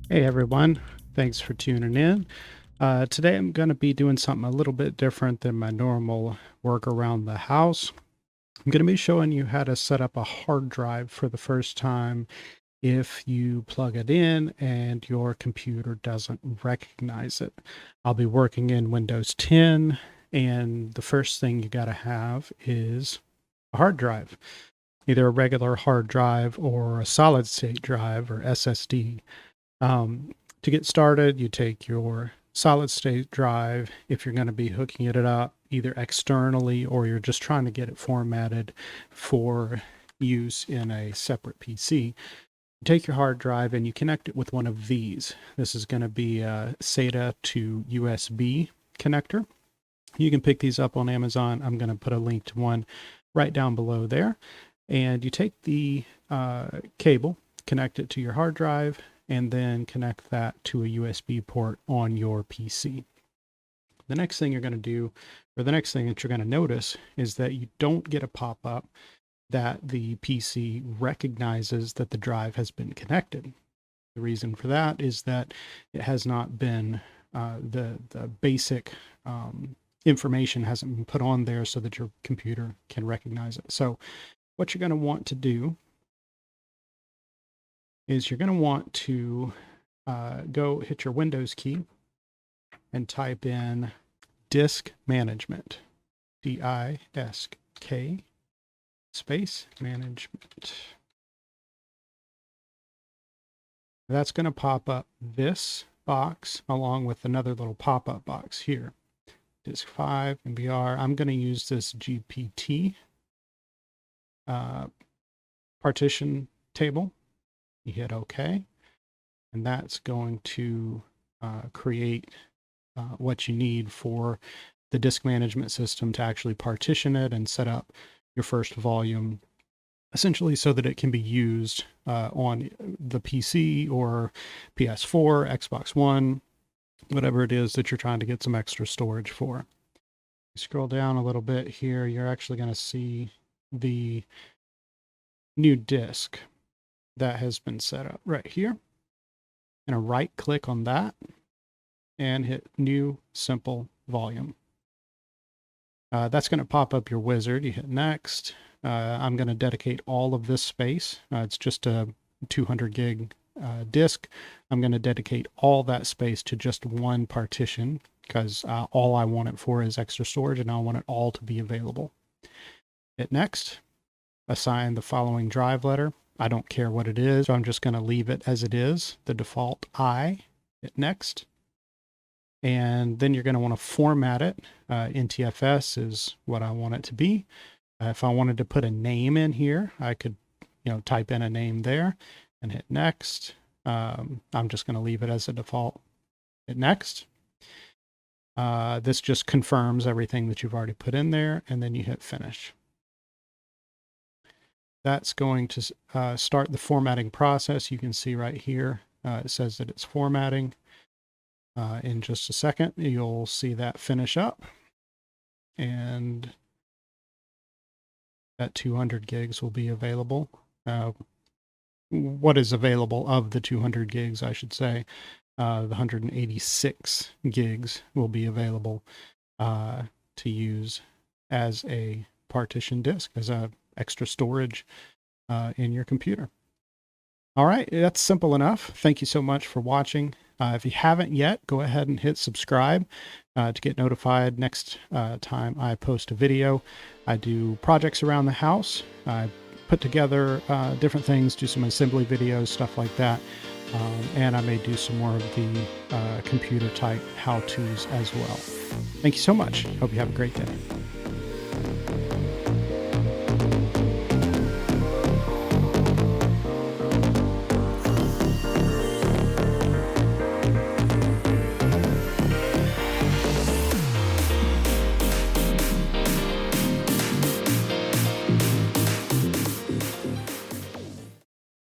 Hey everyone, thanks for tuning in. Today I'm going to be doing something a little bit different than my normal work around the house. I'm going to be showing you how to set up a hard drive for the first time if you plug it in and your computer doesn't recognize it. I'll be working in Windows 10, and the first thing you got to have is a hard drive, either a regular hard drive or a solid state drive or SSD. To get started, you take your solid state drive. If you're going to be hooking it up either externally or you're just trying to get it formatted for use in a separate PC, you take your hard drive and you connect it with one of these. This is going to be a SATA to USB connector. You can pick these up on Amazon. I'm going to put a link to one right down below there. And you take the cable, connect it to your hard drive, and then connect that to a USB port on your PC. The next thing you're going to do, or the next thing that you're going to notice, is that you don't get a pop-up that the PC recognizes that the drive has been connected. The reason for that is that it has not been, the basic information hasn't been put on there so that your computer can recognize it. So what you're going to want to do is you're going to want to go hit your Windows key and type in disk management, DISK space management. That's going to pop up this box along with another little pop-up box here. Disk 5, MBR. I'm going to use this GPT partition table. You hit OK, and that's going to create what you need for the disk management system to actually partition it and set up your first volume, essentially so that it can be used on the PC or PS4, Xbox One, whatever it is that you're trying to get some extra storage for. Scroll down a little bit here, you're actually going to see the new disk that has been set up right here. I'm going to right click on that and hit new simple volume. That's going to pop up your wizard. You hit next. I'm going to dedicate all of this space. It's just a 200 gig disk. I'm going to dedicate all that space to just one partition because all I want it for is extra storage and I want it all to be available. Hit next. Assign the following drive letter. I don't care what it is, so I'm just going to leave it as it is, the default I. Hit next. And then you're going to want to format it. NTFS is what I want it to be. If I wanted to put a name in here, I could, type in a name there and hit next. I'm just going to leave it as a default. Hit next. This just confirms everything that you've already put in there, and then you hit finish. That's going to start the formatting process. You can see right here, it says that it's formatting. In just a second, you'll see that finish up. And that 200 gigs will be available. What is available of the 200 gigs, I should say. The 186 gigs will be available to use as a partition disk, as a extra storage in your computer. All right, that's simple enough. Thank you so much for watching. If you haven't yet, go ahead and hit subscribe to get notified next time I post a video. I do projects around the house. I put together different things, do some assembly videos, stuff like that. And I may do some more of the computer type how-tos as well. Thank you so much. Hope you have a great day.